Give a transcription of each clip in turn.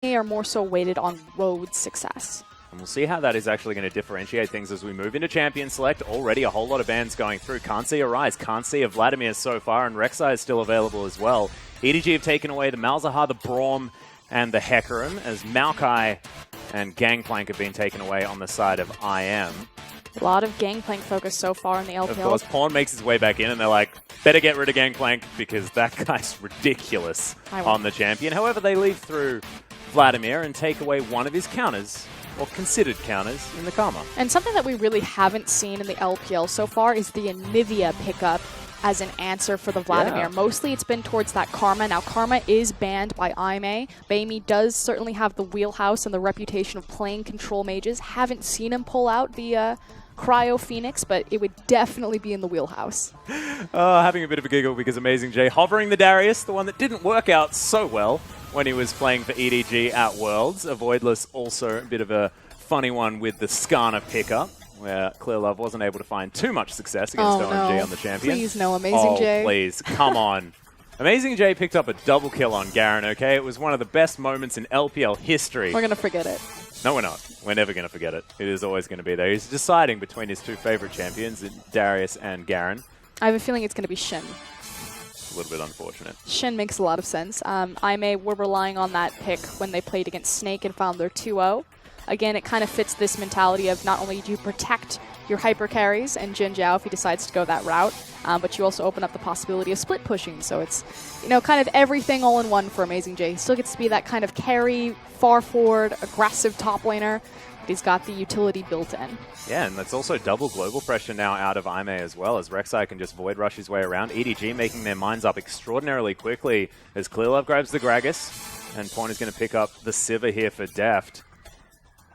are more so weighted on road success. And we'll see how that is actually going to differentiate things as we move into Champion Select. Already a whole lot of bans going through. Can't see a Rise, can't see a Vladimir so far, and Rek'Sai is still available as well. EDG have taken away the Malzahar, the Braum, and the Hecarim, as Maokai and Gangplank have been taken away on the side of IM. A lot of Gangplank focus so far in the LPL. Of course, Pawn makes his way back in, and they're like, better get rid of Gangplank because that guy's ridiculous on the champion. However, they leave through Vladimir and take away one of his counters, or considered counters, in the Karma. And something that we really haven't seen in the LPL so far is the Anivia pickup as an answer for the Vladimir. Yeah. Mostly it's been towards that Karma. Now, Karma is banned by IMA. Baimi does certainly have the wheelhouse and the reputation of playing control mages. Haven't seen him pull out the Cryo Phoenix, but it would definitely be in the wheelhouse. Having a bit of a giggle because Amazing J hovering the Darius, the one that didn't work out so well when he was playing for EDG at Worlds. Avoidless also a bit of a funny one with the Skarner pickup, where Clear Love wasn't able to find too much success against OMG on the champion. Please no, Amazing J. Oh, please, come on. Amazing J picked up a double kill on Garen, okay? It was one of the best moments in LPL history. We're going to forget it. No, we're not. We're never going to forget it. It is always going to be there. He's deciding between his two favorite champions, Darius and Garen. I have a feeling it's going to be Shin. A little bit unfortunate. Shin makes a lot of sense. IMA were relying on that pick when they played against Snake and found their 2-0. Again, it kind of fits this mentality of not only do you protect your hyper carries and Jin Zhao if he decides to go that route, but you also open up the possibility of split pushing. So it's, you know, kind of everything all in one for Amazing J. He still gets to be that kind of carry, far forward, aggressive top laner, but he's got the utility built in. Yeah, and that's also double global pressure now out of IMA as well, as Rek'Sai can just void rush his way around. EDG making their minds up extraordinarily quickly as Clearlove grabs the Gragas, and Point is going to pick up the Sivir here for Deft.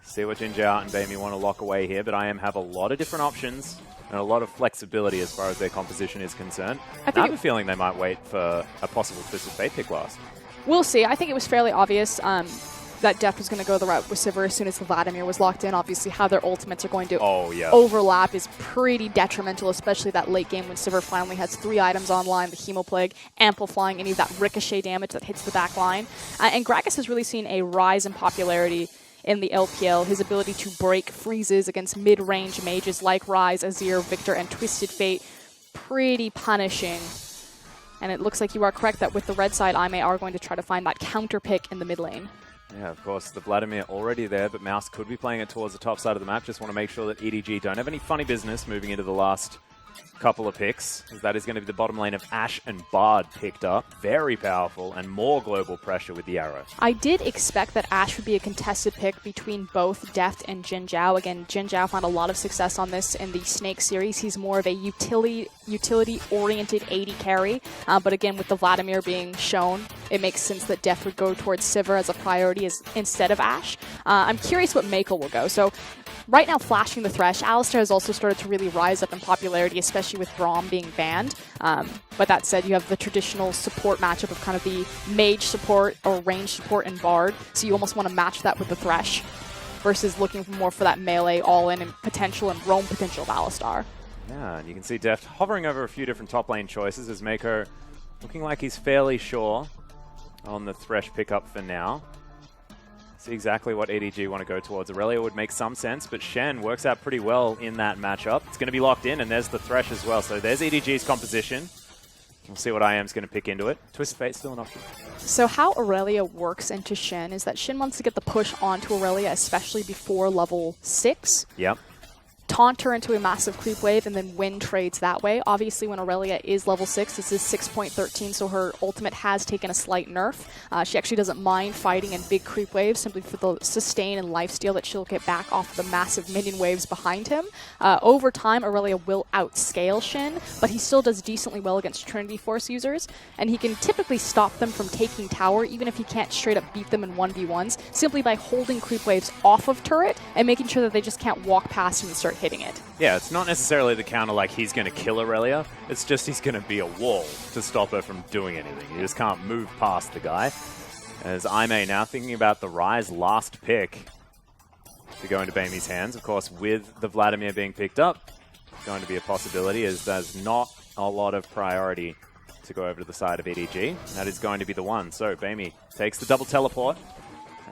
See what Jin Zhao and Baimi want to lock away here, but IM have a lot of different options and a lot of flexibility as far as their composition is concerned. I have a feeling they might wait for a possible Twisted Fate pick last. We'll see. I think it was fairly obvious that Deft was going to go the route with Sivir as soon as the Vladimir was locked in. Obviously, how their ultimates are going to overlap is pretty detrimental, especially that late game when Sivir finally has 3 items online, the Hemoplague, amplifying any of that ricochet damage that hits the back line. And Gragas has really seen a rise in popularity in the LPL. His ability to break freezes against mid-range mages like Rise, Azir, Victor, and Twisted Fate, pretty punishing. And it looks like you are correct that with the red side, IMA are going to try to find that counter pick in the mid lane. Yeah, of course, the Vladimir already there, but Mouse could be playing it towards the top side of the map. Just want to make sure that EDG don't have any funny business moving into the last couple of picks, as that is going to be the bottom lane of Ashe and Bard picked up. Very powerful and more global pressure with the arrow. I did expect that Ashe would be a contested pick between both Deft and Jin Zhao. Again, Jin Zhao found a lot of success on this in the Snake series. He's more of a utility-oriented AD carry, but again, with the Vladimir being shown, it makes sense that Deft would go towards Sivir as a priority instead of Ashe. I'm curious what Mako will go. So right now, flashing the Thresh, Alistar has also started to really rise up in popularity, especially with Braum being banned. But that said, you have the traditional support matchup of kind of the mage support or range support and Bard, so you almost want to match that with the Thresh versus looking more for that melee all-in and potential and roam potential of Alistar. Yeah, and you can see Deft hovering over a few different top lane choices as Mako looking like he's fairly sure on the Thresh pickup for now. See exactly what EDG want to go towards. Aurelia would make some sense, but Shen works out pretty well in that matchup. It's going to be locked in, and there's the Thresh as well. So there's EDG's composition. We'll see what IM's going to pick into it. Twisted Fate's still an option. So how Aurelia works into Shen is that Shen wants to get the push onto Aurelia, especially before level 6. Yep. Taunt her into a massive creep wave and then win trades that way. Obviously, when Aurelia is level 6, this is 6.13, so her ultimate has taken a slight nerf. She actually doesn't mind fighting in big creep waves simply for the sustain and lifesteal that she'll get back off the massive minion waves behind him. Over time, Aurelia will outscale Shin, but he still does decently well against Trinity Force users, and he can typically stop them from taking tower, even if he can't straight up beat them in 1v1s, simply by holding creep waves off of turret and making sure that they just can't walk past him and start hitting it. Yeah, it's not necessarily the counter like he's going to kill Aurelia. It's just he's going to be a wall to stop her from doing anything. You just can't move past the guy. As IMA now thinking about the Rise last pick to go into Baimi's hands. Of course, with the Vladimir being picked up, going to be a possibility as there's not a lot of priority to go over to the side of EDG. That is going to be the one. So Baimi takes the double teleport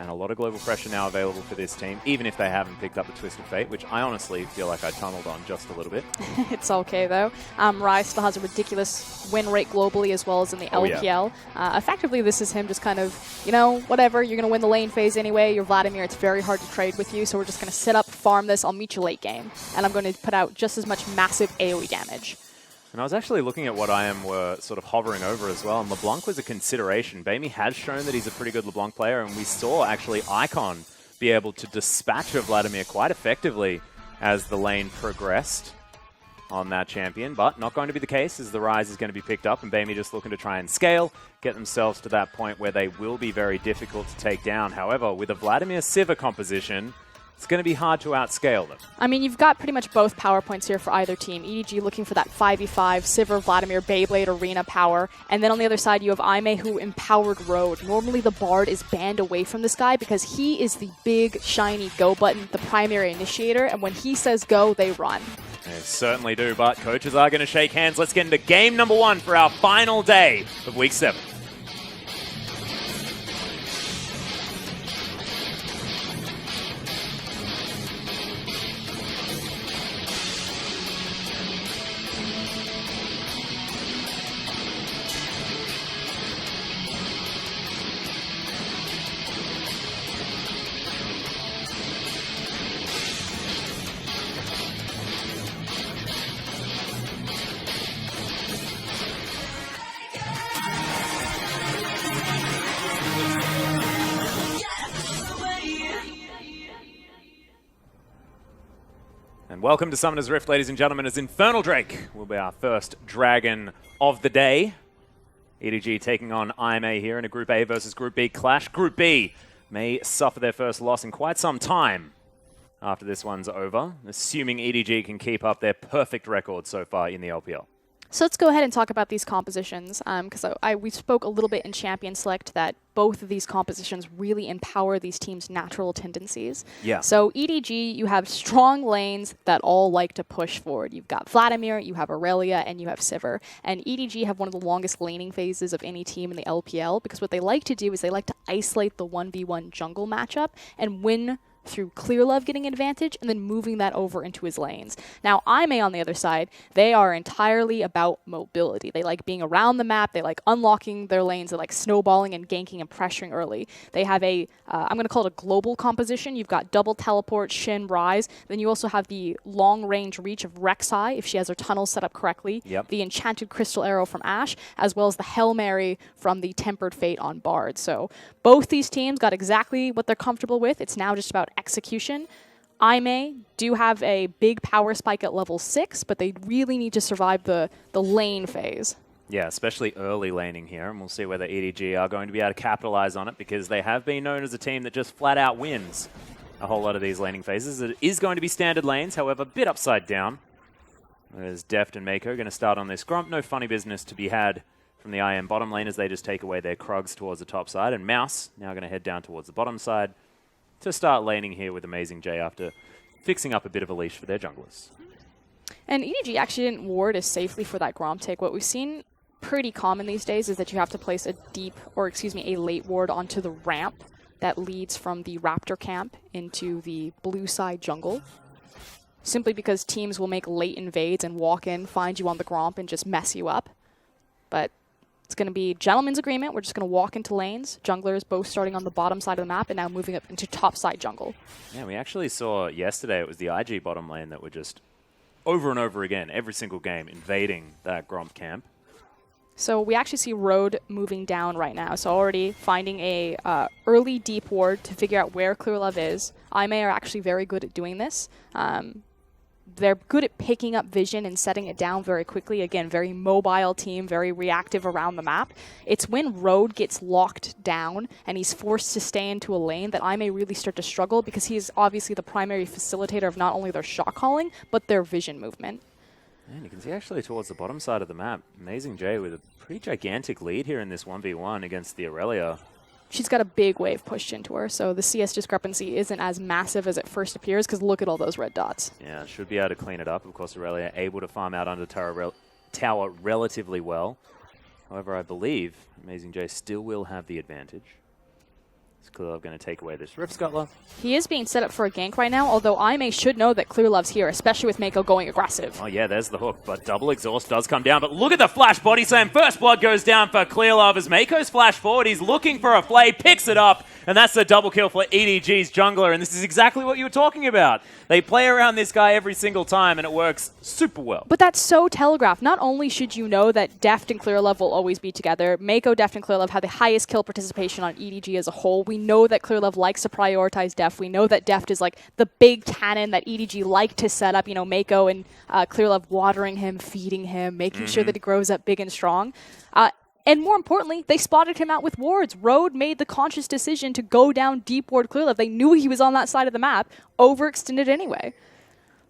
And a lot of global pressure now available for this team, even if they haven't picked up the Twisted Fate, which I honestly feel like I tunneled on just a little bit. It's okay, though. Rai still has a ridiculous win rate globally as well as in the LPL. Yeah. Effectively, this is him just kind of, you know, whatever, you're going to win the lane phase anyway. You're Vladimir. It's very hard to trade with you, so we're just going to sit up, farm this. I'll meet you late game. And I'm going to put out just as much massive AoE damage. And I was actually looking at what IM were sort of hovering over as well, and LeBlanc was a consideration. Bamey has shown that he's a pretty good LeBlanc player, and we saw actually Icon be able to dispatch of Vladimir quite effectively as the lane progressed on that champion, but not going to be the case as the Rise is going to be picked up, and Bamey just looking to try and scale, get themselves to that point where they will be very difficult to take down. However, with a Vladimir Sivir composition, it's going to be hard to outscale them. I mean, you've got pretty much both power points here for either team. EDG looking for that 5v5, Sivir, Vladimir, Beyblade, Arena power. And then on the other side, you have Aime who empowered Road. Normally the Bard is banned away from this guy because he is the big, shiny go button, the primary initiator. And when he says go, they run. They certainly do, but coaches are going to shake hands. Let's get into game number 1 for our final day of Week 7. Welcome to Summoner's Rift, ladies and gentlemen, as Infernal Drake will be our first dragon of the day. EDG taking on IMA here in a Group A versus Group B clash. Group B may suffer their first loss in quite some time after this one's over, assuming EDG can keep up their perfect record so far in the LPL. So let's go ahead and talk about these compositions, because we spoke a little bit in Champion Select that both of these compositions really empower these teams' natural tendencies. Yeah. So EDG, you have strong lanes that all like to push forward. You've got Vladimir, you have Aurelia, and you have Sivir. And EDG have one of the longest laning phases of any team in the LPL, because what they like to do is they like to isolate the 1v1 jungle matchup and win through Clearlove getting advantage and then moving that over into his lanes. Now, Aime on the other side, they are entirely about mobility. They like being around the map. They like unlocking their lanes. They like snowballing and ganking and pressuring early. They have a, I'm going to call it a global composition. You've got double teleport, Shin, Rise. Then you also have the long-range reach of Rek'Sai, if she has her tunnel set up correctly. Yep. The Enchanted Crystal Arrow from Ashe, as well as the Hail Mary from the Tempered Fate on Bard. So both these teams got exactly what they're comfortable with. It's now just about execution. Aime do have a big power spike at level 6, but they really need to survive the lane phase. Yeah, especially early laning here, and we'll see whether EDG are going to be able to capitalize on it, because they have been known as a team that just flat out wins a whole lot of these laning phases. It is going to be standard lanes, however, a bit upside down. There's Deft and Mako going to start on this Grump. No funny business to be had from the IM bottom lane as they just take away their Krugs towards the top side, and Mouse now going to head down towards the bottom side to start laning here with Amazing J after fixing up a bit of a leash for their junglers. And EDG actually didn't ward as safely for that Gromp take. What we've seen pretty common these days is that you have to place a a late ward onto the ramp that leads from the Raptor camp into the blue side jungle. Simply because teams will make late invades and walk in, find you on the Gromp, and just mess you up. But it's going to be gentleman's agreement. We're just going to walk into lanes. Junglers both starting on the bottom side of the map and now moving up into top side jungle. Yeah, we actually saw yesterday it was the IG bottom lane that were just over and over again, every single game, invading that Gromp camp. So we actually see Road moving down right now. So already finding a early deep ward to figure out where Clearlove is. Aime are actually very good at doing this. They're good at picking up vision and setting it down very quickly. Again, very mobile team, very reactive around the map. It's when Road gets locked down and he's forced to stay into a lane that I may really start to struggle, because he's obviously the primary facilitator of not only their shot calling, but their vision movement. And you can see actually towards the bottom side of the map, Amazing J with a pretty gigantic lead here in this 1v1 against the Aurelia. She's got a big wave pushed into her, so the CS discrepancy isn't as massive as it first appears, because look at all those red dots. Yeah, should be able to clean it up. Of course, Aurelia able to farm out under tower relatively well. However, I believe Amazing J still will have the advantage. Clearlove going to take away this Rift Scuttler. He is being set up for a gank right now, although Aimee should know that Clearlove's here, especially with Mako going aggressive. Oh yeah, there's the hook, but double exhaust does come down. But look at the flash body slam. First blood goes down for Clearlove as Mako's flash forward. He's looking for a flay, picks it up, and that's the double kill for EDG's jungler. And this is exactly what you were talking about. They play around this guy every single time, and it works super well. But that's so telegraphed. Not only should you know that Deft and Clearlove will always be together, Mako, Deft, and Clearlove have the highest kill participation on EDG as a whole. We know that Clearlove likes to prioritize Deft. We know that Deft is like the big cannon that EDG like to set up. You know, Mako and Clearlove watering him, feeding him, making sure that he grows up big and strong. And more importantly, they spotted him out with wards. Road made the conscious decision to go down deep ward Clearlove. They knew he was on that side of the map, overextended anyway.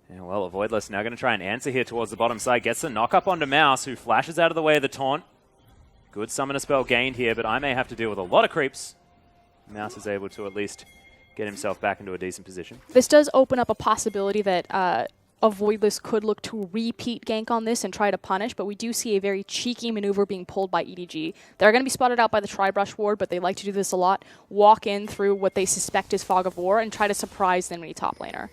Yeah, well, Avoidless now going to try and answer here towards the bottom side. Gets the knock up onto Mouse, who flashes out of the way of the taunt. Good summoner spell gained here, but I may have to deal with a lot of creeps. Mouse is able to at least get himself back into a decent position. This does open up a possibility that Avoidless could look to repeat gank on this and try to punish, but we do see a very cheeky maneuver being pulled by EDG. They're going to be spotted out by the Tribrush ward, but they like to do this a lot. Walk in through what they suspect is Fog of War and try to surprise the enemy top laner.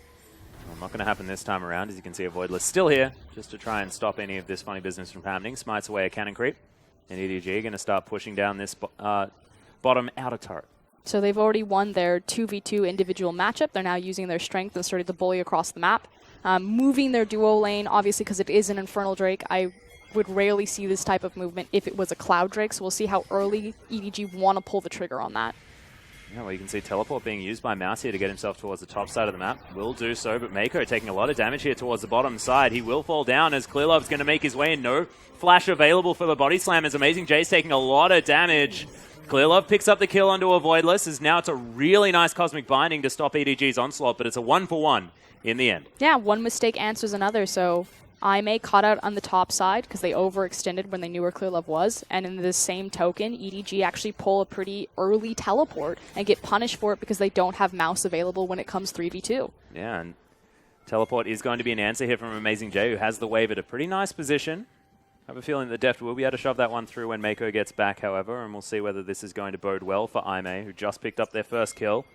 Well, not going to happen this time around. As you can see, Avoidless still here just to try and stop any of this funny business from happening. Smites away a cannon creep, and EDG going to start pushing down this bottom outer turret. So they've already won their 2v2 individual matchup. They're now using their strength and starting to bully across the map. Moving their duo lane, obviously because it is an Infernal Drake, I would rarely see this type of movement if it was a Cloud Drake, so we'll see how early EDG want to pull the trigger on that. Yeah, well, you can see Teleport being used by Mouse here to get himself towards the top side of the map. Will do so, but Mako taking a lot of damage here towards the bottom side. He will fall down as Clearlove's going to make his way in. No flash available for the body slam as Amazing J's taking a lot of damage. Clearlove picks up the kill onto Avoidless, as now it's a really nice Cosmic Binding to stop EDG's onslaught, but it's a 1-for-1 in the end. Yeah, one mistake answers another, so Aimee caught out on the top side because they overextended when they knew where Clearlove was, and in the same token, EDG actually pull a pretty early teleport and get punished for it because they don't have Mouse available when it comes 3v2. Yeah, and teleport is going to be an answer here from Amazing J, who has the wave at a pretty nice position. I have a feeling that Deft will be able to shove that one through when Mako gets back, however, and we'll see whether this is going to bode well for Aimee, who just picked up their first kill.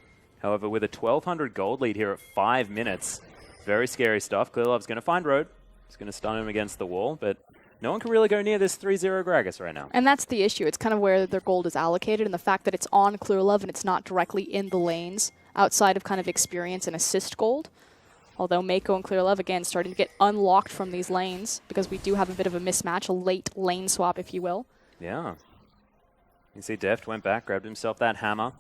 However, with a 1,200 gold lead here at 5 minutes, very scary stuff. Clearlove's going to find Road. He's going to stun him against the wall, but no one can really go near this 3-0 Gragas right now. And that's the issue. It's kind of where their gold is allocated, and the fact that it's on Clearlove and it's not directly in the lanes outside of kind of experience and assist gold. Although Mako and Clearlove, again, starting to get unlocked from these lanes because we do have a bit of a mismatch, a late lane swap, if you will. Yeah. You see Deft went back, grabbed himself that hammer.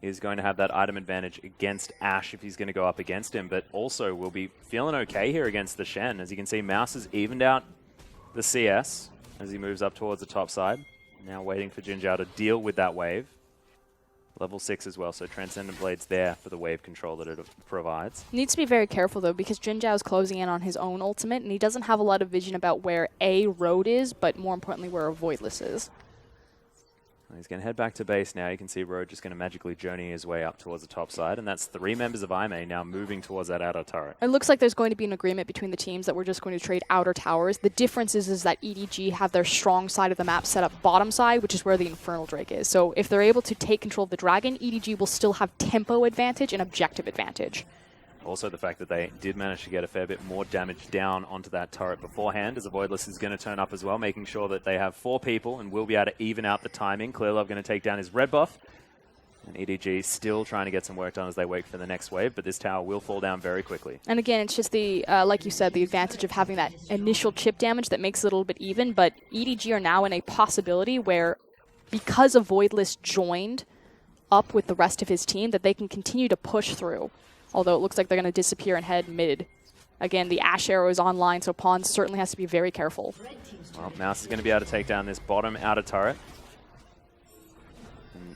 He's going to have that item advantage against Ashe if he's going to go up against him, but also will be feeling okay here against the Shen. As you can see, Mouse has evened out the CS as he moves up towards the top side. Now waiting for Jinzhao to deal with that wave. Level 6 as well, so Transcendent Blade's there for the wave control that it provides. Needs to be very careful, though, because Jinzhao's closing in on his own ultimate, and he doesn't have a lot of vision about where A, Road is, but more importantly, where Avoidless is. He's going to head back to base now. You can see Road just going to magically journey his way up towards the top side, and that's 3 members of Aimee now moving towards that outer turret. It looks like there's going to be an agreement between the teams that we're just going to trade outer towers. The difference is that EDG have their strong side of the map set up bottom side, which is where the Infernal Drake is. So if they're able to take control of the Dragon, EDG will still have tempo advantage and objective advantage. Also the fact that they did manage to get a fair bit more damage down onto that turret beforehand, as Avoidless is going to turn up as well, making sure that they have 4 people and will be able to even out the timing. Clearlove going to take down his red buff. And EDG still trying to get some work done as they wait for the next wave, but this tower will fall down very quickly. And again, it's just the, like you said, the advantage of having that initial chip damage that makes it a little bit even, but EDG are now in a possibility where, because Avoidless joined up with the rest of his team, that they can continue to push through. Although it looks like they're going to disappear and head mid. Again, the Ashe arrow is online, so Pawn certainly has to be very careful. Well, Mouse is going to be able to take down this bottom outer turret.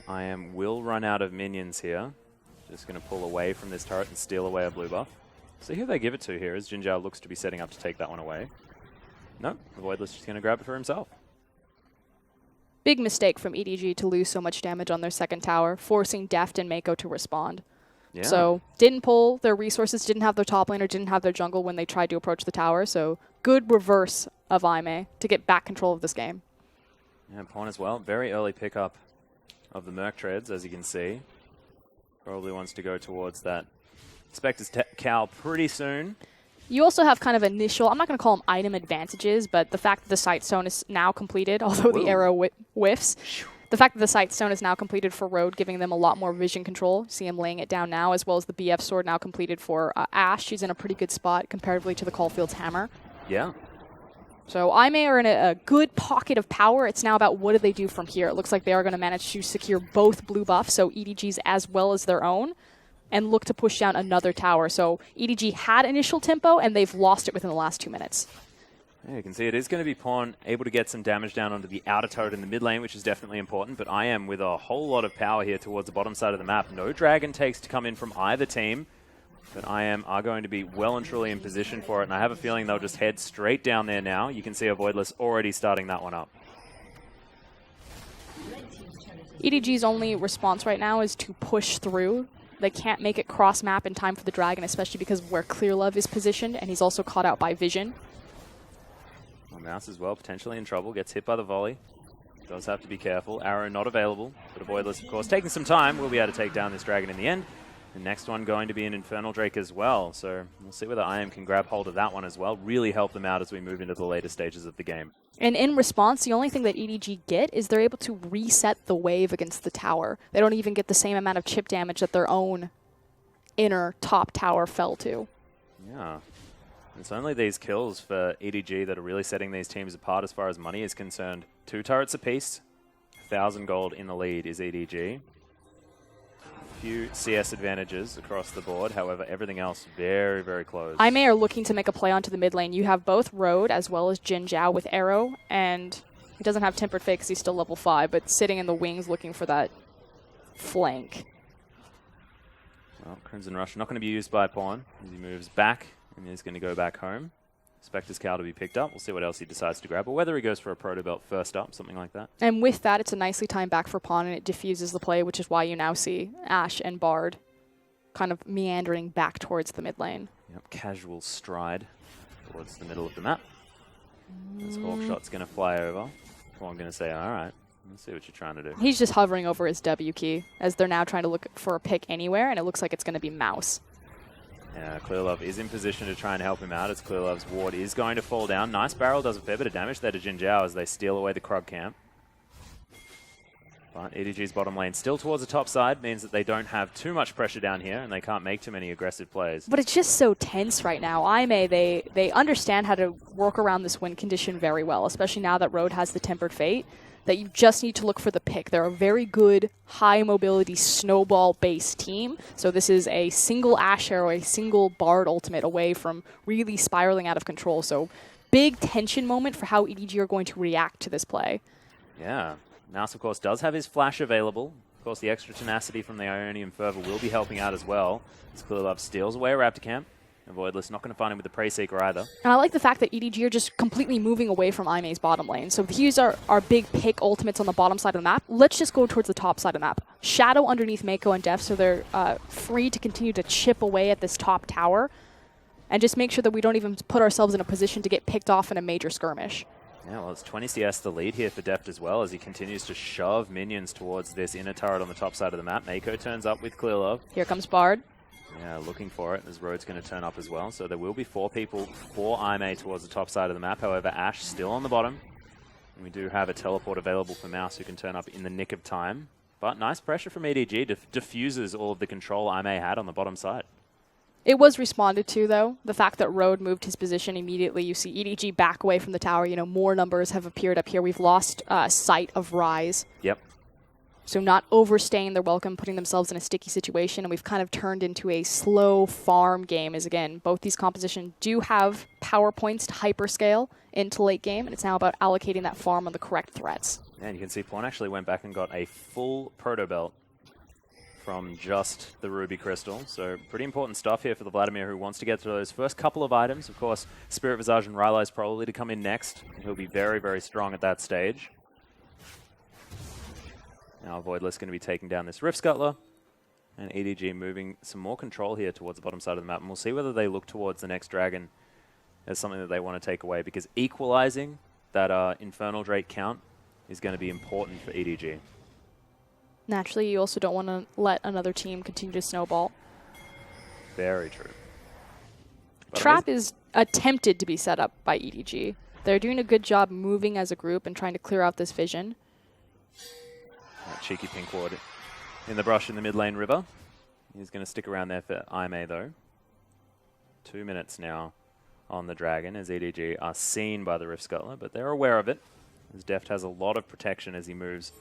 And will run out of minions here. Just going to pull away from this turret and steal away a blue buff. See who they give it to here, as Jinzhao looks to be setting up to take that one away. No, Avoidless just going to grab it for himself. Big mistake from EDG to lose so much damage on their second tower, forcing Deft and Mako to respond. Yeah. So didn't pull their resources, didn't have their top laner, didn't have their jungle when they tried to approach the tower. So good reverse of Aimee to get back control of this game. Yeah, Pawn as well. Very early pickup of the Merc Treads, as you can see. Probably wants to go towards that Spectre's cow pretty soon. You also have kind of initial, I'm not going to call them item advantages, but the fact that the Sight Stone is now completed, although the arrow whiffs, the fact that the Sight Stone is now completed for Road, giving them a lot more vision control. See him laying it down now, as well as the BF Sword now completed for Ashe. She's in a pretty good spot comparatively to the Caulfield's Hammer. Yeah. So IMA are in a good pocket of power. It's now about what do they do from here. It looks like they are going to manage to secure both blue buffs, so EDG's as well as their own, and look to push down another tower. So EDG had initial tempo, and they've lost it within the last 2 minutes. Yeah, you can see it is going to be Pawn able to get some damage down onto the outer turret in the mid lane, which is definitely important, but I am with a whole lot of power here towards the bottom side of the map. No dragon takes to come in from either team, but are going to be well and truly in position for it, and I have a feeling they'll just head straight down there now. You can see a Voidless already starting that one up. EDG's only response right now is to push through. They can't make it cross-map in time for the dragon, especially because of where Clearlove is positioned, and he's also caught out by vision. Well, Mouse as well, potentially in trouble, gets hit by the volley. Does have to be careful. Arrow not available, but a Voidless, of course, taking some time. We'll be able to take down this dragon in the end. The next one going to be an Infernal Drake as well, so we'll see whether IM can grab hold of that one as well. Really help them out as we move into the later stages of the game. And in response, the only thing that EDG get is they're able to reset the wave against the tower. They don't even get the same amount of chip damage that their own inner top tower fell to. Yeah. It's only these kills for EDG that are really setting these teams apart as far as money is concerned. 2 turrets apiece, 1,000 gold in the lead is EDG. Few CS advantages across the board. However, everything else very, very close. IMA are looking to make a play onto the mid lane. You have both Road as well as Jin Zhao with Arrow, and he doesn't have Tempered Fate because he's still level 5, but sitting in the wings looking for that flank. Well, Crimson Rush not going to be used by Pawn as he moves back and he's going to go back home. Spectre's cow to be picked up. We'll see what else he decides to grab, or whether he goes for a Proto Belt first up, something like that. And with that, it's a nicely timed back for Pawn, and it diffuses the play, which is why you now see Ashe and Bard kind of meandering back towards the mid lane. Yep, casual stride towards the middle of the map. This Hawkshot's going to fly over. Well, I'm going to say, all right, let's see what you're trying to do. He's just hovering over his W key, as they're now trying to look for a pick anywhere, and it looks like it's going to be Mouse. Yeah, Clearlove is in position to try and help him out as Clearlove's ward is going to fall down. Nice barrel does a fair bit of damage there to Jin Zhao as they steal away the Krug camp. But EDG's bottom lane still towards the top side means that they don't have too much pressure down here and they can't make too many aggressive plays. But it's just so tense right now. IMA, they understand how to work around this win condition very well, especially now that Road has the Tempered Fate, that you just need to look for the pick. They're a very good, high-mobility, snowball-based team. So this is a single Ashe Arrow, a single Bard ultimate away from really spiraling out of control. So big tension moment for how EDG are going to react to this play. Yeah. Mouse, of course, does have his flash available. Of course, the extra tenacity from the Ionian Fervor will be helping out as well. As Clearlove steals away a Raptor camp. And Voidless not going to find him with the Prey Seeker either. And I like the fact that EDG are just completely moving away from IMA's bottom lane. So these are our big pick ultimates on the bottom side of the map. Let's just go towards the top side of the map. Shadow underneath Mako and Def, so they're free to continue to chip away at this top tower. And just make sure that we don't even put ourselves in a position to get picked off in a major skirmish. Yeah, well, it's 20 CS the lead here for Deft as well as he continues to shove minions towards this inner turret on the top side of the map. Mako turns up with Clearlove. Here comes Bard. Yeah, looking for it as Road's going to turn up as well. So there will be 4 people for IMA towards the top side of the map. However, Ashe still on the bottom. And we do have a teleport available for Mouse who can turn up in the nick of time. But nice pressure from EDG. Diffuses all of the control IMA had on the bottom side. It was responded to, though. The fact that Road moved his position immediately. You see EDG back away from the tower. You know, more numbers have appeared up here. We've lost sight of Rise. Yep. So not overstaying their welcome, putting themselves in a sticky situation, and we've kind of turned into a slow farm game as, again, both these compositions do have power points to hyperscale into late game, and it's now about allocating that farm on the correct threats. And you can see Pawn actually went back and got a full Proto Belt from just the Ruby Crystal. So pretty important stuff here for the Vladimir who wants to get through those first couple of items. Of course, Spirit Visage and Rylai is probably to come in next. He'll be very, very strong at that stage. Now Voidless going to be taking down this Rift Scuttler, and EDG moving some more control here towards the bottom side of the map, and we'll see whether they look towards the next dragon as something that they want to take away, because equalizing that Infernal Drake count is going to be important for EDG. Naturally, you also don't want to let another team continue to snowball. Very true. But Trap is attempted to be set up by EDG. They're doing a good job moving as a group and trying to clear out this vision. That cheeky pink ward in the brush in the mid lane river. He's going to stick around there for Aimee though. 2 minutes now on the Dragon as EDG are seen by the Rift Scuttler, but they're aware of it, as Deft has a lot of protection as he moves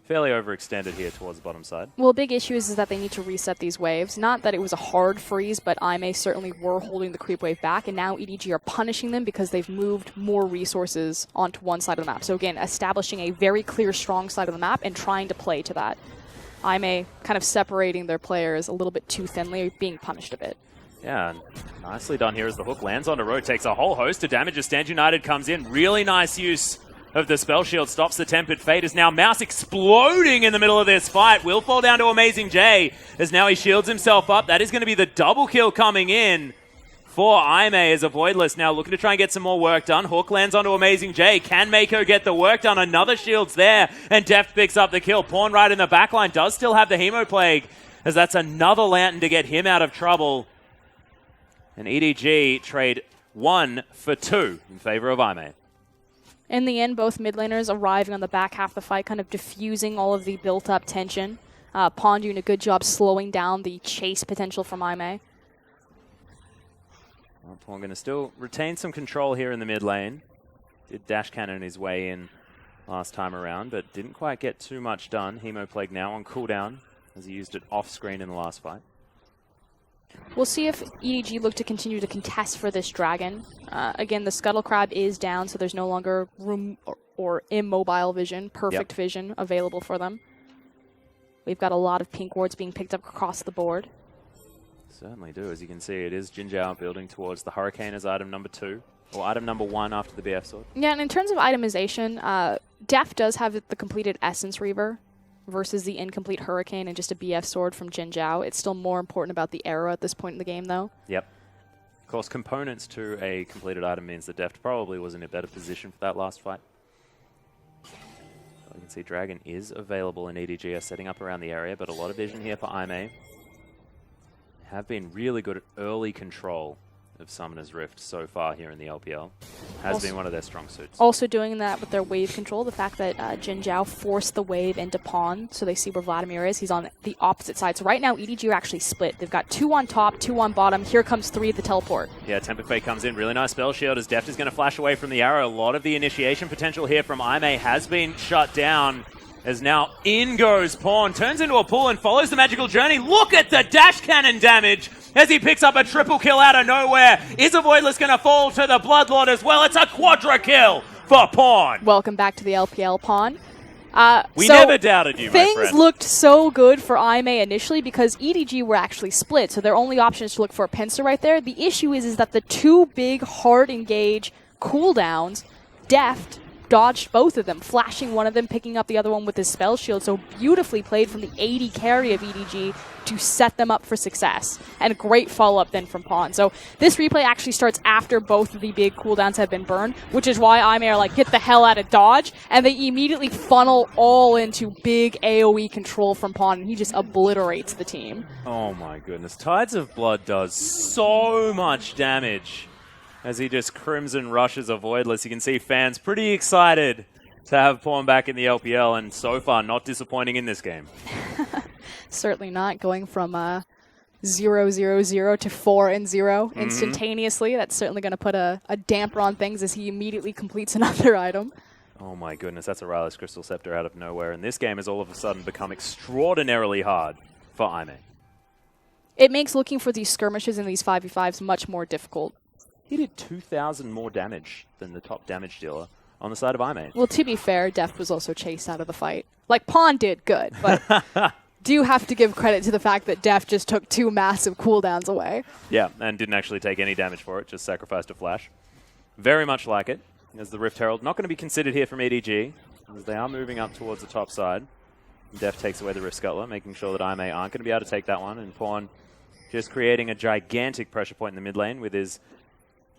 fairly overextended here towards the bottom side. Well, a big issue is that they need to reset these waves. Not that it was a hard freeze, but Aimee certainly were holding the creep wave back, and now EDG are punishing them because they've moved more resources onto one side of the map. So again, establishing a very clear, strong side of the map and trying to play to that. Aimee kind of separating their players a little bit too thinly, being punished a bit. Yeah, and nicely done here as the hook lands onto Road, takes a whole host of damage as Stand United comes in. Really nice use of the spell shield, stops the Tempered Fate, as now Mouse exploding in the middle of this fight. Will fall down to Amazing J as now he shields himself up. That is going to be the double kill coming in for Aimee as a Voidless now looking to try and get some more work done. Hook lands onto Amazing J. Can Mako get the work done? Another shield's there, and Deft picks up the kill. Pawn right in the backline does still have the Hemo Plague, as that's another Lantern to get him out of trouble. And EDG trade 1 for 2 in favor of Aimee. In the end, both mid laners arriving on the back half of the fight, kind of diffusing all of the built-up tension. Pawn doing a good job slowing down the chase potential from Aimee. Well, Pawn going to still retain some control here in the mid lane. Did dash cannon his way in last time around, but didn't quite get too much done. Hemo Plague now on cooldown, as he used it off-screen in the last fight. We'll see if EDG look to continue to contest for this Dragon. Again, the Scuttle Crab is down, so there's no longer room or immobile vision, perfect vision available for them. We've got a lot of pink wards being picked up across the board. Certainly do. As you can see, it is Jinzhao building towards the Hurricane as item number 2, or item number 1 after the BF Sword. Yeah, and in terms of itemization, Def does have the completed Essence Reaver versus the incomplete Hurricane and just a BF Sword from Jinzhao. It's still more important about the arrow at this point in the game, though. Yep. Of course, components to a completed item means that Deft probably was in a better position for that last fight. So you can see Dragon is available in EDG, are setting up around the area, but a lot of vision here for Aimee. Have been really good at early control of Summoner's Rift so far here in the LPL. Has been one of their strong suits. Also doing that with their wave control, the fact that Jinzhao forced the wave into Pawn, so they see where Vladimir is. He's on the opposite side. So right now, EDG are actually split. They've got 2 on top, 2 on bottom. Here comes 3 at the teleport. Yeah, Tempered Fate comes in. Really nice spell shield as Deft is going to flash away from the arrow. A lot of the initiation potential here from Aimee has been shut down. As now in goes Pawn, turns into a pull and follows the magical journey. Look at the dash cannon damage as he picks up a triple kill out of nowhere. Is a Voidless going to fall to the Bloodlord as well? It's a quadra kill for Pawn. Welcome back to the LPL, Pawn. We never doubted you, my friend. Things looked so good for Aimee initially because EDG were actually split, so their only option is to look for a pincer right there. The issue is that the 2 big hard engage cooldowns, Deft dodged both of them, flashing one of them, picking up the other one with his spell shield. So beautifully played from the 80 carry of EDG to set them up for success. And a great follow-up then from Pawn. So this replay actually starts after both of the big cooldowns have been burned, which is why Aimee are like, get the hell out of dodge, and they immediately funnel all into big AoE control from Pawn, and he just obliterates the team. Oh my goodness. Tides of Blood does so much damage as he just Crimson rushes a Voidless. You can see fans pretty excited to have Pawn back in the LPL, and so far not disappointing in this game. Certainly not, going from 0-0-0 to 4-0 instantaneously. That's certainly going to put a damper on things as he immediately completes another item. Oh my goodness, that's a Rylai's Crystal Scepter out of nowhere, and this game has all of a sudden become extraordinarily hard for Aimee. It makes looking for these skirmishes in these 5v5s much more difficult. He did 2,000 more damage than the top damage dealer on the side of Aimee. Well, to be fair, Deft was also chased out of the fight. Like, Pawn did good, but do have to give credit to the fact that Deft just took 2 massive cooldowns away. Yeah, and didn't actually take any damage for it, just sacrificed a flash. Very much like it, as the Rift Herald not going to be considered here from EDG, as they are moving up towards the top side. Deft takes away the Rift Scuttler, making sure that Aimee aren't going to be able to take that one, and Pawn just creating a gigantic pressure point in the mid lane with his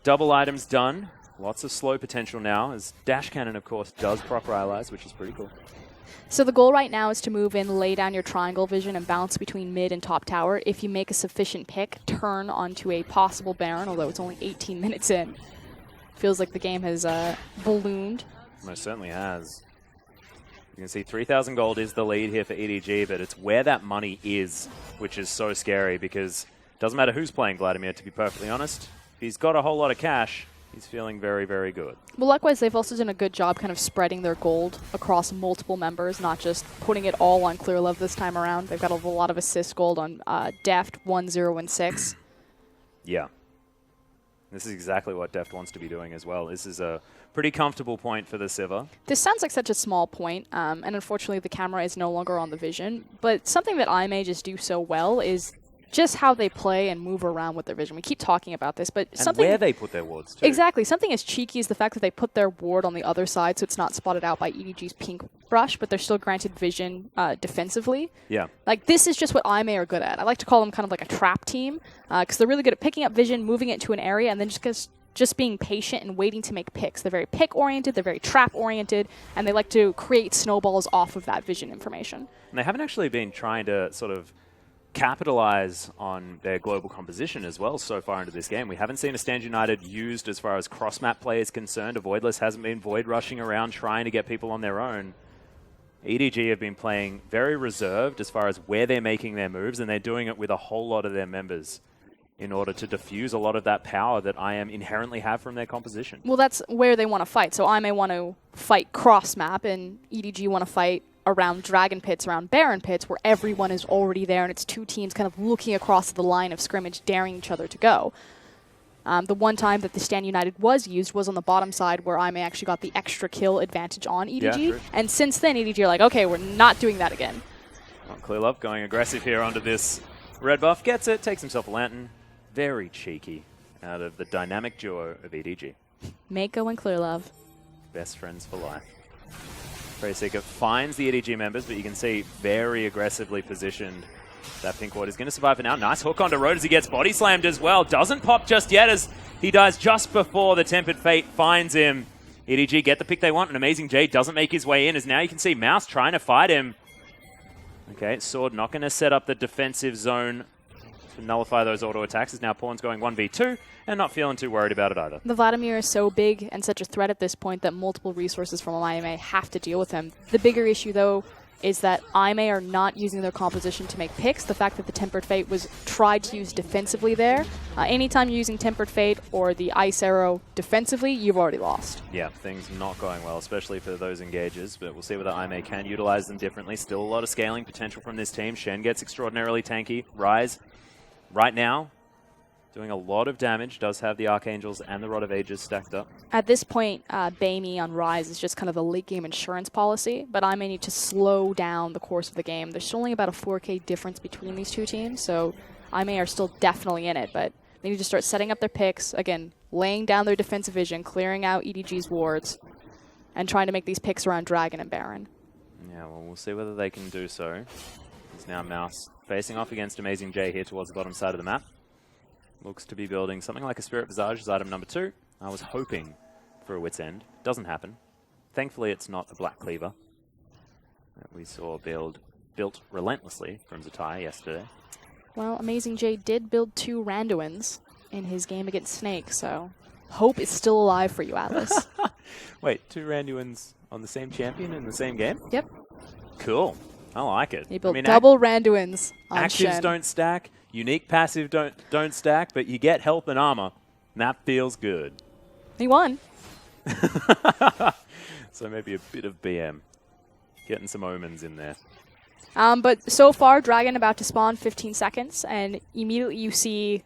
double items done. Lots of slow potential now, as Dash Cannon, of course, does proc Rylai's, which is pretty cool. So the goal right now is to move in, lay down your triangle vision, and bounce between mid and top tower. If you make a sufficient pick, turn onto a possible Baron, although it's only 18 minutes in. Feels like the game has ballooned. Most certainly has. You can see 3,000 gold is the lead here for EDG, but it's where that money is, which is so scary because it doesn't matter who's playing Vladimir, to be perfectly honest. If he's got a whole lot of cash, he's feeling very, very good. Well, likewise, they've also done a good job kind of spreading their gold across multiple members, not just putting it all on Clearlove this time around. They've got a lot of assist gold on Deft, 1, 0, and 6. Yeah. This is exactly what Deft wants to be doing as well. This is a pretty comfortable point for the Sivir. This sounds like such a small point, and unfortunately the camera is no longer on the vision, but something that IMA just do so well is just how they play and move around with their vision. We keep talking about this, but and where they put their wards, too. Exactly. Something as cheeky as the fact that they put their ward on the other side so it's not spotted out by EDG's pink brush, but they're still granted vision defensively. Yeah. Like, this is just what IMA are good at. I like to call them kind of like a trap team, because they're really good at picking up vision, moving it to an area, and then just being patient and waiting to make picks. They're very pick-oriented, they're very trap-oriented, and they like to create snowballs off of that vision information. And they haven't actually been trying to sort of capitalize on their global composition as well so far into this game. We haven't seen a Stand United used as far as cross-map play is concerned. A Voidless hasn't been void rushing around trying to get people on their own. EDG have been playing very reserved as far as where they're making their moves, and they're doing it with a whole lot of their members in order to diffuse a lot of that power that IM inherently have from their composition. Well, that's where they want to fight. So IMA want to fight cross-map, and EDG want to fight around Dragon Pits, around Baron Pits, where everyone is already there, and it's two teams kind of looking across the line of scrimmage, daring each other to go. The one time that the Stand United was used was on the bottom side, where IMA actually got the extra kill advantage on EDG. Yeah, and since then, EDG are like, okay, we're not doing that again. Well, Clearlove going aggressive here onto this red buff. Gets it, takes himself a lantern. Very cheeky out of the dynamic duo of EDG. Mako and Clearlove. Best friends for life. Seeker finds the EDG members, but you can see very aggressively positioned. That pink ward is going to survive for now. Nice hook onto Road as he gets body slammed as well. Doesn't pop just yet as he dies just before the Tempered Fate finds him. EDG get the pick they want, and Amazing J doesn't make his way in, as now you can see Mouse trying to fight him. Okay, Sword not going to set up the defensive zone to nullify those auto attacks, as now Pawn's going 1v2 and not feeling too worried about it either. The Vladimir is so big and such a threat at this point that multiple resources from IMA have to deal with him. The bigger issue, though, is that IMA are not using their composition to make picks. The fact that the Tempered Fate was tried to use defensively there. Anytime you're using Tempered Fate or the Ice Arrow defensively, you've already lost. Yeah, things not going well, especially for those engages, but we'll see whether IMA can utilize them differently. Still a lot of scaling potential from this team. Shen gets extraordinarily tanky. Rise, right now, doing a lot of damage, does have the Archangels and the Rod of Ages stacked up. At this point, Baimi on Rise is just kind of the late game insurance policy, but I may need to slow down the course of the game. There's only about a 4K difference between these two teams, so IMA are still definitely in it, but they need to start setting up their picks, again, laying down their defensive vision, clearing out EDG's wards, and trying to make these picks around Dragon and Baron. Yeah, well, we'll see whether they can do so. It's now Mouse facing off against Amazing J here towards the bottom side of the map. Looks to be building something like a Spirit Visage as item number 2. I was hoping for a Wit's End. Doesn't happen. Thankfully, it's not a Black Cleaver that we saw built relentlessly from Zatai yesterday. Well, Amazing J did build 2 Randuins in his game against Snake, so hope is still alive for you, Atlas. Wait, 2 Randuins on the same champion in the same game? Yep. Cool. I like it. He built double Randuins on Actives Shen. don't stack. Unique passive don't stack, but you get health and armor. That feels good. He won. So maybe a bit of BM. Getting some omens in there. But so far, Dragon about to spawn 15 seconds, and immediately you see,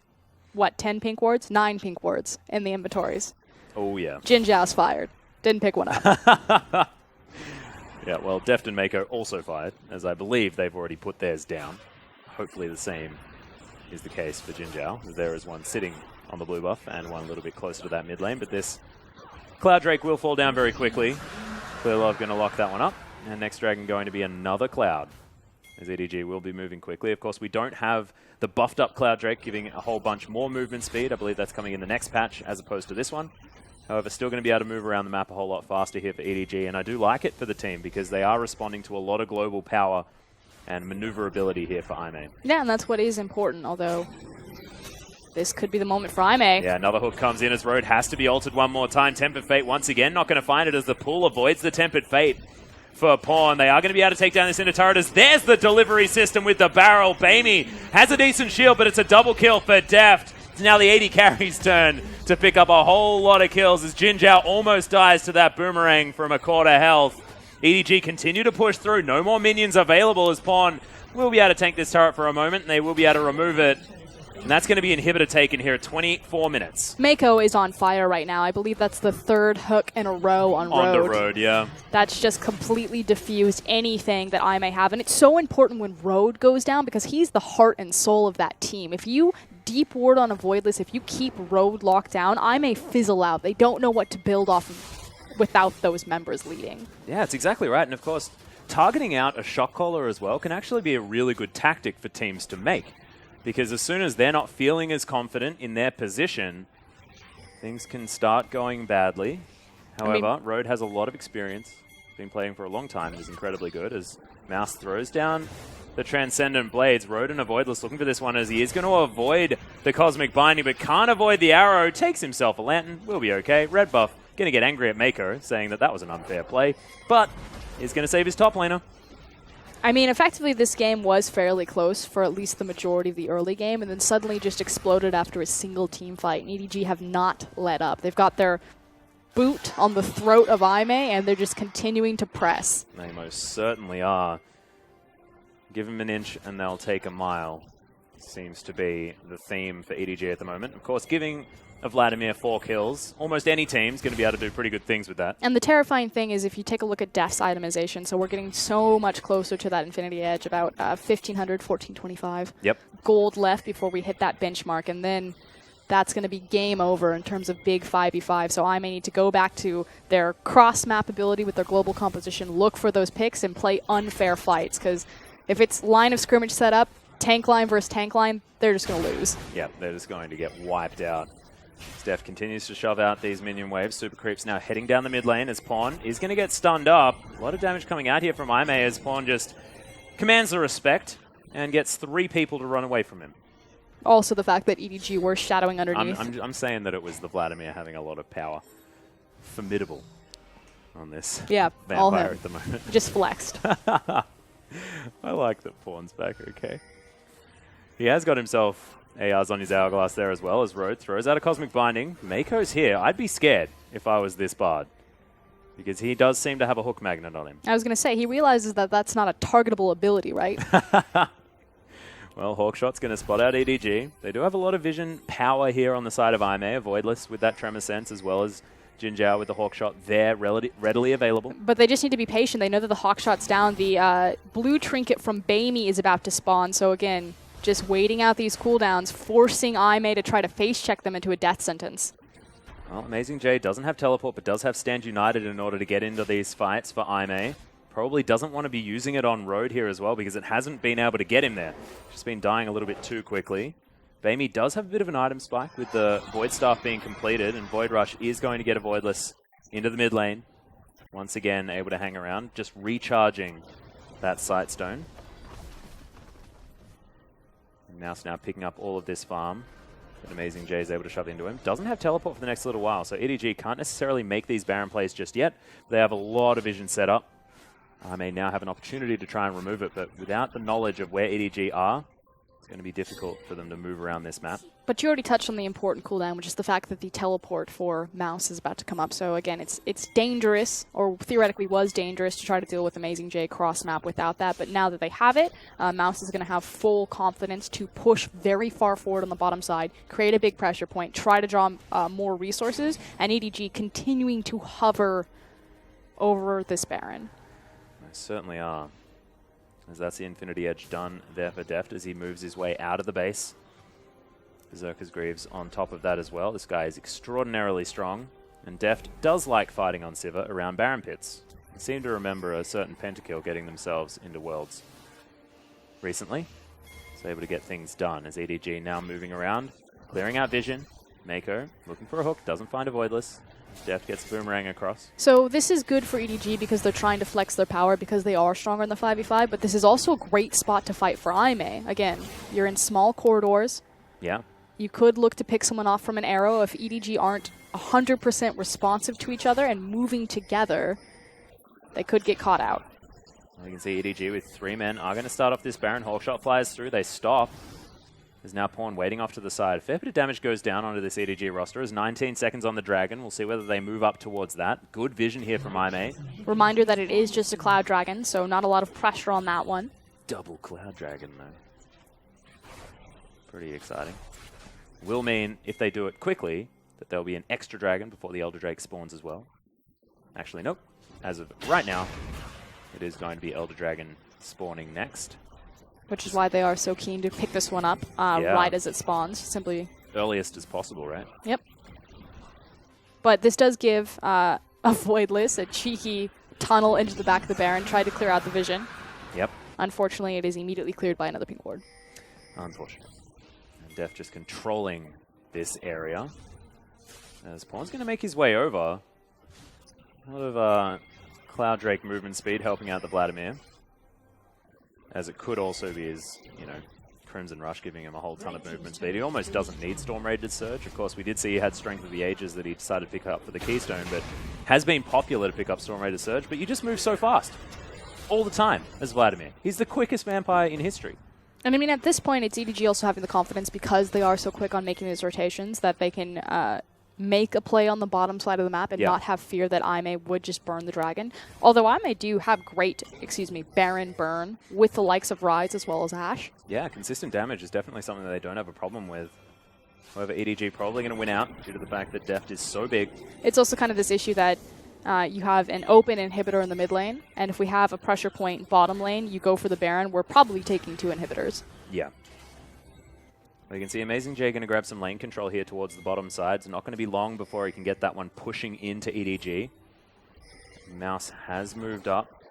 what, 10 pink wards? 9 pink wards in the inventories. Oh, yeah. Jin Zhao's fired. Didn't pick one up. Yeah, well, Deft and Mako also fired, as I believe they've already put theirs down. Hopefully the same is the case for Jin Zhao, as there is one sitting on the blue buff and one a little bit closer to that mid lane, but this Cloud Drake will fall down very quickly. Clearlove going to lock that one up, and next Dragon going to be another Cloud, as EDG will be moving quickly. Of course, we don't have the buffed up Cloud Drake giving a whole bunch more movement speed. I believe that's coming in the next patch as opposed to this one. However, still going to be able to move around the map a whole lot faster here for EDG, and I do like it for the team because they are responding to a lot of global power and maneuverability here for Aimee. Yeah, and that's what is important, although this could be the moment for Aimee. Yeah, another hook comes in as Road has to be altered one more time. Tempered Fate once again not going to find it as the pool avoids the Tempered Fate for Pawn. They are going to be able to take down this inner turret as there's the delivery system with the barrel. Bamey has a decent shield, but it's a double kill for Deft. It's now the 80 carry's turn to pick up a whole lot of kills as Jinzhao almost dies to that boomerang from a quarter health. EDG continue to push through. No more minions available as Pawn will be able to tank this turret for a moment, and they will be able to remove it. And that's going to be inhibitor taken here at 24 minutes. Mako is on fire right now. I believe that's the third hook in a row on Road. On the Road, yeah. That's just completely diffused anything that I may have. And it's so important when Road goes down because he's the heart and soul of that team. If you deep ward on a Voidless, if you keep Road locked down, I may fizzle out. They don't know what to build off of without those members leading. Yeah, it's exactly right. And of course, targeting out a shot caller as well can actually be a really good tactic for teams to make. Because as soon as they're not feeling as confident in their position, things can start going badly. However, Road has a lot of experience. Been playing for a long time and is incredibly good as Mouse throws down the Transcendent Blades. Road and a Voidless looking for this one as he is going to avoid the Cosmic Binding, but can't avoid the arrow. Takes himself a Lantern. Will be okay. Red buff going to get angry at Mako, saying that that was an unfair play, but is going to save his top laner. I mean, effectively, this game was fairly close for at least the majority of the early game, and then suddenly just exploded after a single team fight. And EDG have not let up. They've got their boot on the throat of Aimee, and they're just continuing to press. They most certainly are. Give them an inch, and they'll take a mile. Seems to be the theme for EDG at the moment. Of course, giving Vladimir 4 kills, almost any team's going to be able to do pretty good things with that. And the terrifying thing is if you take a look at Deft's itemization, so we're getting so much closer to that Infinity Edge, about 1,500, 1,425 gold left before we hit that benchmark, and then that's going to be game over in terms of big 5v5. So I may need to go back to their cross-map ability with their global composition, look for those picks, and play unfair fights, because if it's line of scrimmage set up, tank line versus tank line, they're just going to lose. Yep, they're just going to get wiped out. Steph continues to shove out these minion waves. Super Creep's now heading down the mid lane as Pawn is going to get stunned up. A lot of damage coming out here from Aimee as Pawn just commands the respect and gets 3 people to run away from him. Also the fact that EDG were shadowing underneath. I'm saying that it was the Vladimir having a lot of power. Formidable on this vampire at the moment. Just flexed. I like that Pawn's back okay. He has got himself ARs on his Hourglass there as well as Road throws out a Cosmic Binding. Mako's here. I'd be scared if I was this Bard because he does seem to have a hook magnet on him. I was going to say, he realizes that that's not a targetable ability, right? Well, Hawkshot's going to spot out EDG. They do have a lot of vision power here on the side of Aimee, a Voidless with that Tremor Sense as well as Jinzhao with the Hawkshot there readily available. But they just need to be patient. They know that the Hawkshot's down. The blue trinket from Bamey is about to spawn, so again, just waiting out these cooldowns, forcing Aimee to try to face check them into a death sentence. Well, Amazing J doesn't have teleport, but does have Stand United in order to get into these fights for Aimee. Probably doesn't want to be using it on Road here as well because it hasn't been able to get him there. Just been dying a little bit too quickly. Bamey does have a bit of an item spike with the Void Staff being completed, and Void Rush is going to get a Voidless into the mid lane. Once again, able to hang around, just recharging that Sightstone. Mouse now picking up all of this farm. But Amazing J is able to shove into him. Doesn't have teleport for the next little while, so EDG can't necessarily make these Baron plays just yet. They have a lot of vision set up. I may now have an opportunity to try and remove it, but without the knowledge of where EDG are, it's going to be difficult for them to move around this map. But you already touched on the important cooldown, which is the fact that the teleport for Mouse is about to come up. So again, it's dangerous, or theoretically was dangerous, to try to deal with Amazing J cross-map without that. But now that they have it, Mouse is going to have full confidence to push very far forward on the bottom side, create a big pressure point, try to draw more resources, and EDG continuing to hover over this Baron. They certainly are. As that's the Infinity Edge done there for Deft as he moves his way out of the base. Berserker's Greaves on top of that as well. This guy is extraordinarily strong, and Deft does like fighting on Sivir around Baron Pits. I seem to remember a certain Pentakill getting themselves into Worlds recently. So able to get things done as EDG now moving around, clearing out vision. Mako looking for a hook, doesn't find a Voidless. Deft gets Boomerang across. So this is good for EDG because they're trying to flex their power because they are stronger in the 5v5, but this is also a great spot to fight for Aime. Again, you're in small corridors. Yeah. You could look to pick someone off from an arrow if EDG aren't 100% responsive to each other and moving together. They could get caught out. Well, you can see EDG with 3 men are going to start off this Baron. Hawkshot flies through. They stop. There's now Pawn waiting off to the side. A fair bit of damage goes down onto this EDG roster. There's 19 seconds on the Dragon. We'll see whether they move up towards that. Good vision here from Aime. Reminder that it is just a Cloud Dragon, so not a lot of pressure on that one. Double Cloud Dragon, though. Pretty exciting. Will mean, if they do it quickly, that there'll be an extra Dragon before the Elder Drake spawns as well. Actually, nope. As of right now, it is going to be Elder Dragon spawning next. Which is why they are so keen to pick this one up right as it spawns. Simply earliest as possible, right? Yep. But this does give a Voidless a cheeky tunnel into the back of the Baron, try to clear out the vision. Yep. Unfortunately, it is immediately cleared by another pink ward. Unfortunate. And Deft just controlling this area. As Pawn's going to make his way over. A lot of Cloud Drake movement speed helping out the Vladimir. As it could also be his, Crimson Rush giving him a whole ton of movement speed. He almost doesn't need Storm Raided Surge. Of course, we did see he had Strength of the Ages that he decided to pick up for the Keystone, but has been popular to pick up Storm Raided Surge, but you just move so fast. All the time as Vladimir. He's the quickest vampire in history. And I mean, at this point, it's EDG also having the confidence because they are so quick on making these rotations that they can make a play on the bottom side of the map and not have fear that Aime would just burn the Dragon. Although Aime do have great, Baron burn with the likes of Rise as well as Ashe. Yeah, consistent damage is definitely something that they don't have a problem with. However, EDG probably going to win out due to the fact that Deft is so big. It's also kind of this issue that you have an open inhibitor in the mid lane, and if we have a pressure point bottom lane, you go for the Baron, we're probably taking 2 inhibitors. Yeah. Well, you can see Amazing J going to grab some lane control here towards the bottom side. It's not going to be long before he can get that one pushing into EDG. Mouse has moved up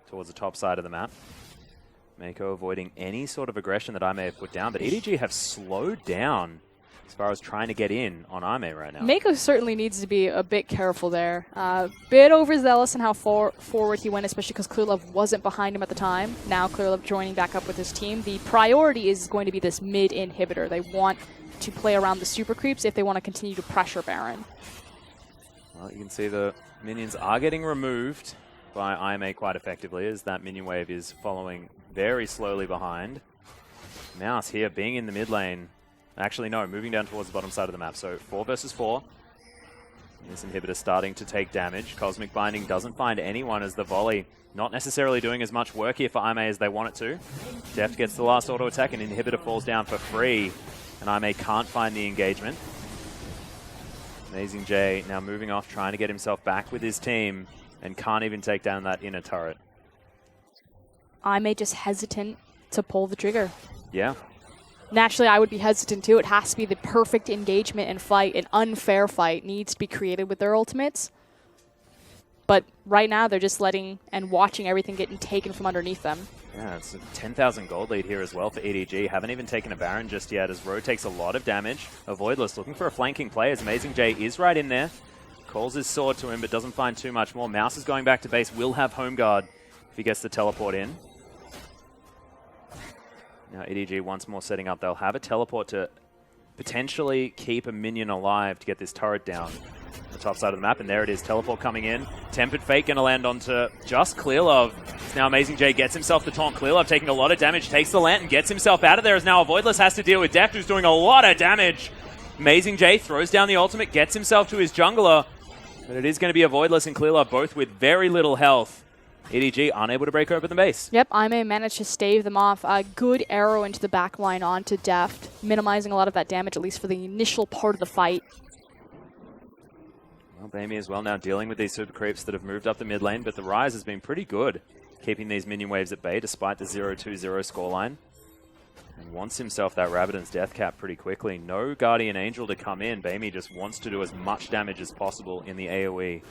towards the top side of the map. Mako avoiding any sort of aggression that I may have put down, but EDG have slowed down as far as trying to get in on Aime right now. Mako certainly needs to be a bit careful there. Bit overzealous in how forward he went, especially because Clearlove wasn't behind him at the time. Now Clearlove joining back up with his team. The priority is going to be this mid inhibitor. They want to play around the super creeps if they want to continue to pressure Baron. Well, you can see the minions are getting removed by Aime quite effectively as that minion wave is following very slowly behind. Mouse here being in the mid lane. Actually, no, moving down towards the bottom side of the map. So 4 versus 4. This inhibitor starting to take damage. Cosmic Binding doesn't find anyone as the volley not necessarily doing as much work here for Aime as they want it to. Deft gets the last auto attack and inhibitor falls down for free. And Aime can't find the engagement. Amazing J now moving off, trying to get himself back with his team and can't even take down that inner turret. Aime just hesitant to pull the trigger. Yeah. Naturally, I would be hesitant too. It has to be the perfect engagement and fight. An unfair fight needs to be created with their ultimates. But right now, they're just letting and watching everything getting taken from underneath them. Yeah, it's a 10,000 gold lead here as well for EDG. Haven't even taken a Baron just yet as Ro takes a lot of damage. A Voidless looking for a flanking play as Amazing J is right in there. Calls his sword to him but doesn't find too much more. Mouse is going back to base. Will have home guard if he gets the teleport in. Now EDG once more setting up. They'll have a teleport to potentially keep a minion alive to get this turret down on the top side of the map. And there it is, teleport coming in. Tempered Fate going to land onto just Clearlove. Now Amazing J gets himself the taunt. Clearlove taking a lot of damage, takes the lantern, gets himself out of there as now a Voidless has to deal with Deft, who's doing a lot of damage. Amazing J throws down the ultimate, gets himself to his jungler. But it is going to be a Voidless and Clearlove, both with very little health. EDG unable to break open the base. Yep, Aime managed to stave them off. A good arrow into the back line onto Deft, minimizing a lot of that damage, at least for the initial part of the fight. Well, Bamey as well now dealing with these super creeps that have moved up the mid lane, but the Rise has been pretty good, keeping these minion waves at bay despite the 0-2-0 scoreline. And wants himself that Rabbidan's death cap pretty quickly. No Guardian Angel to come in. Bamey just wants to do as much damage as possible in the AoE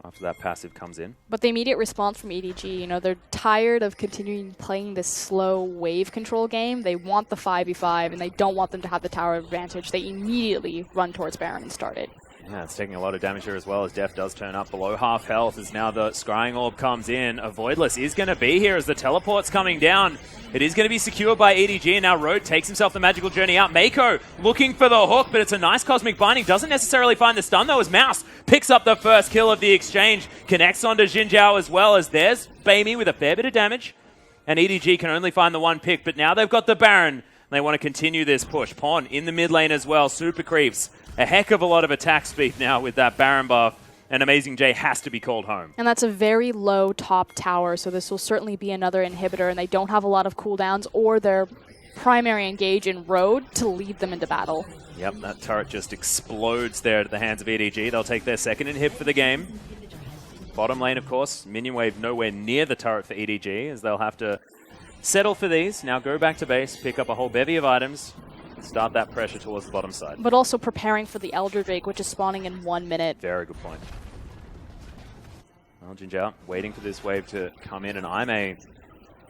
after that passive comes in. But the immediate response from EDG, they're tired of continuing playing this slow wave control game. They want the 5v5, and they don't want them to have the tower advantage. They immediately run towards Baron and start it. Yeah, it's taking a lot of damage here as well as Deft does turn up below half health as now the Scrying Orb comes in. A Voidless is going to be here as the teleport's coming down. It is going to be secured by EDG, and now Road takes himself the magical journey out. Mako looking for the hook, but it's a nice Cosmic Binding. Doesn't necessarily find the stun, though, as Mouse picks up the first kill of the exchange. Connects onto Xin Zhao as well, as there's Baimi with a fair bit of damage. And EDG can only find the one pick, but now they've got the Baron. They want to continue this push. Pon in the mid lane as well. Super creeps. A heck of a lot of attack speed now with that Baron buff. And Amazing J has to be called home. And that's a very low top tower, so this will certainly be another inhibitor, and they don't have a lot of cooldowns or their primary engage in Road to lead them into battle. Yep, that turret just explodes there at the hands of EDG. They'll take their second inhib for the game. Bottom lane, of course, minion wave nowhere near the turret for EDG, as they'll have to settle for these. Now go back to base, pick up a whole bevy of items, start that pressure towards the bottom side. But also preparing for the Elder Drake, which is spawning in 1 minute. Very good point. Well, Xin Zhao waiting for this wave to come in, and IMA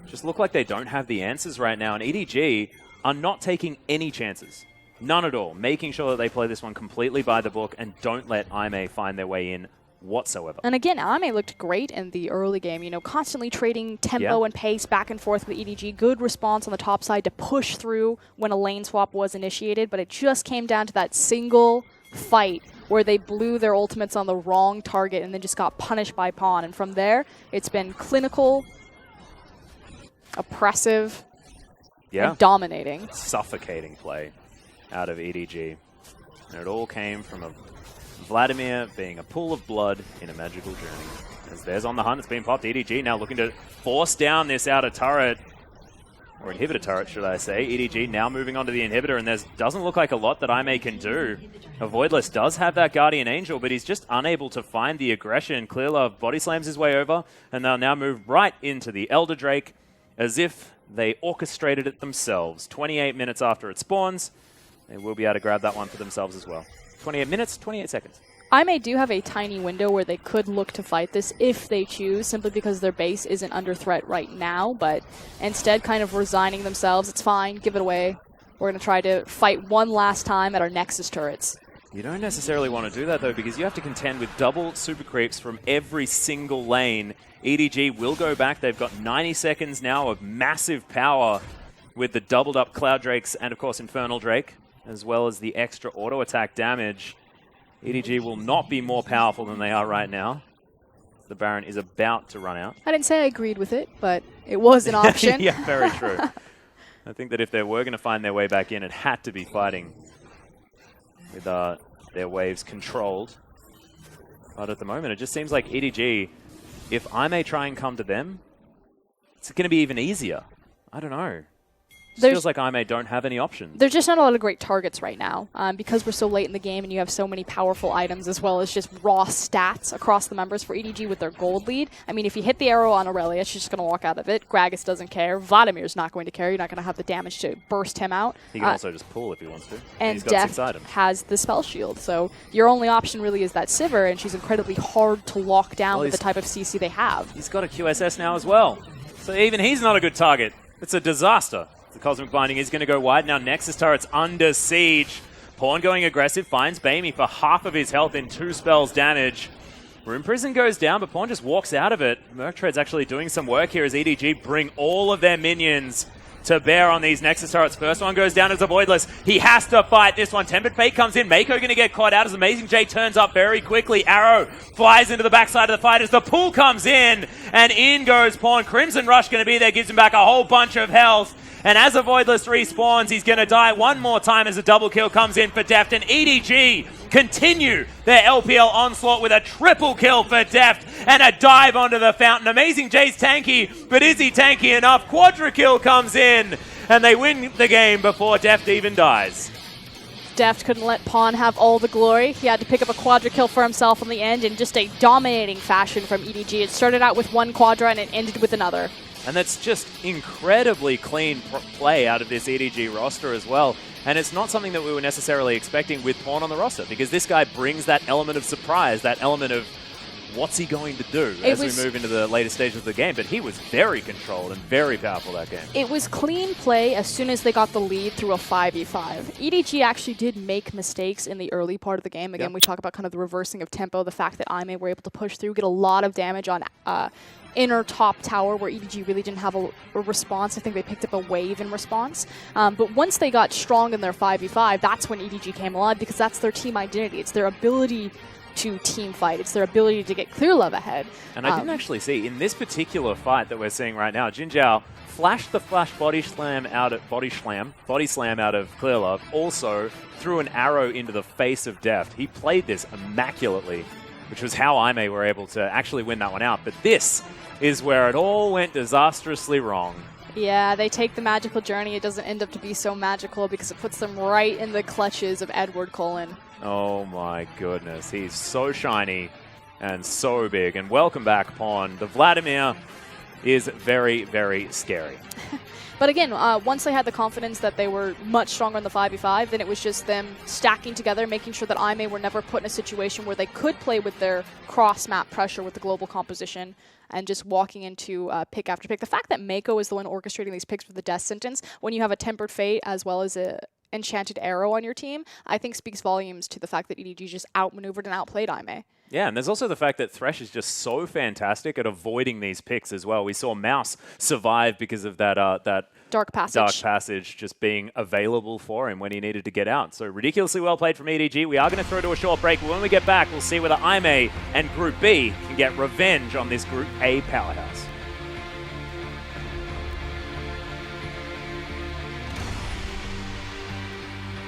just look like they don't have the answers right now, and EDG are not taking any chances. None at all. Making sure that they play this one completely by the book and don't let IMA find their way in whatsoever. And again, IMA looked great in the early game, you know, constantly trading tempo and pace back and forth with EDG. Good response on the top side to push through when a lane swap was initiated, but it just came down to that single fight where they blew their ultimates on the wrong target and then just got punished by Pon. And from there, it's been clinical, oppressive, and dominating. Suffocating play out of EDG. And it all came from a Vladimir being a pool of blood in a magical journey. As there's on the hunt, it's been popped. EDG now looking to force down this outer turret. Or inhibitor turret, should I say. EDG now moving on to the inhibitor, and there doesn't look like a lot that IMA can do. A Voidless does have that Guardian Angel, but he's just unable to find the aggression. Clearlove body slams his way over, and they'll now move right into the Elder Drake as if they orchestrated it themselves. 28 minutes after it spawns, they will be able to grab that one for themselves as well. 28 minutes, 28 seconds. IMA do have a tiny window where they could look to fight this if they choose, simply because their base isn't under threat right now, but instead kind of resigning themselves. It's fine, give it away. We're going to try to fight one last time at our Nexus turrets. You don't necessarily want to do that, though, because you have to contend with double super creeps from every single lane. EDG will go back. They've got 90 seconds now of massive power with the doubled up Cloud Drakes and, of course, Infernal Drake, as well as the extra auto attack damage. EDG will not be more powerful than they are right now. The Baron is about to run out. I didn't say I agreed with it, but it was an option. Yeah, very true. I think that if they were going to find their way back in, it had to be fighting with their waves controlled. But at the moment, it just seems like EDG, if I may try and come to them, it's going to be even easier. I don't know. It feels like IMA don't have any options. There's just not a lot of great targets right now. Because we're so late in the game and you have so many powerful items as well as just raw stats across the members for EDG with their gold lead. I mean, if you hit the arrow on Aurelia, she's just going to walk out of it. Gragas doesn't care. Vladimir's not going to care. You're not going to have the damage to burst him out. He can also just pull if he wants to. And he's got 6 Deft items. has the spell shield. So your only option really is that Sivir, and she's incredibly hard to lock down with the type of CC they have. He's got a QSS now as well. So even he's not a good target. It's a disaster. The Cosmic Binding is going to go wide. Now Nexus turret's under siege. Pawn going aggressive, finds Baimi for half of his health in 2 spells damage. Rune Prison goes down, but Pawn just walks out of it. Merctread's actually doing some work here as EDG bring all of their minions to bear on these Nexus turrets. First one goes down as a Voidless. He has to fight this one. Tempered Fate comes in. Mako going to get caught out as Amazing J turns up very quickly. Arrow flies into the backside of the fight as the pull comes in, and in goes Pawn. Crimson Rush going to be there, gives him back a whole bunch of health. And as a Voidless respawns, he's going to die one more time as a double kill comes in for Deft. And EDG continue their LPL onslaught with a triple kill for Deft and a dive onto the fountain. Amazing J's tanky, but is he tanky enough? Quadra kill comes in, and they win the game before Deft even dies. Deft couldn't let Pawn have all the glory. He had to pick up a Quadra kill for himself in the end in just a dominating fashion from EDG. It started out with one Quadra and it ended with another. And that's just incredibly clean play out of this EDG roster as well. And it's not something that we were necessarily expecting with Pawn on the roster, because this guy brings that element of surprise, that element of what's he going to do as we move into the later stages of the game. But he was very controlled and very powerful that game. It was clean play as soon as they got the lead through a 5v5. EDG actually did make mistakes in the early part of the game. Again, we talk about kind of the reversing of tempo, the fact that IMA were able to push through, get a lot of damage on inner top tower where EDG really didn't have a response. I think they picked up a wave in response. But once they got strong in their 5v5, that's when EDG came alive, because that's their team identity. It's their ability to team fight. It's their ability to get Clear Love ahead. And I didn't actually see, in this particular fight that we're seeing right now, Jin Zhao flashed the flash body slam out of Clear Love, also threw an arrow into the face of Deft. He played this immaculately, which was how IMA were able to actually win that one out. But this is where it all went disastrously wrong. Yeah, they take the magical journey. It doesn't end up to be so magical because it puts them right in the clutches of Edward Cullen. Oh my goodness, he's so shiny and so big. And welcome back, Pawn. The Vladimir is very, very scary. But again, once they had the confidence that they were much stronger in the 5v5, then it was just them stacking together, making sure that IMA were never put in a situation where they could play with their cross-map pressure with the global composition and just walking into pick after pick. The fact that Mako is the one orchestrating these picks for the death sentence, when you have a Tempered Fate as well as a Enchanted Arrow on your team, I think speaks volumes to the fact that EDG just outmaneuvered and outplayed IMA. Yeah, and there's also the fact that Thresh is just so fantastic at avoiding these picks as well. We saw Mouse survive because of that Dark Passage. Dark Passage just being available for him when he needed to get out. So ridiculously well played from EDG. We are going to throw to a short break, but when we get back, we'll see whether IMA and Group B can get revenge on this Group A powerhouse.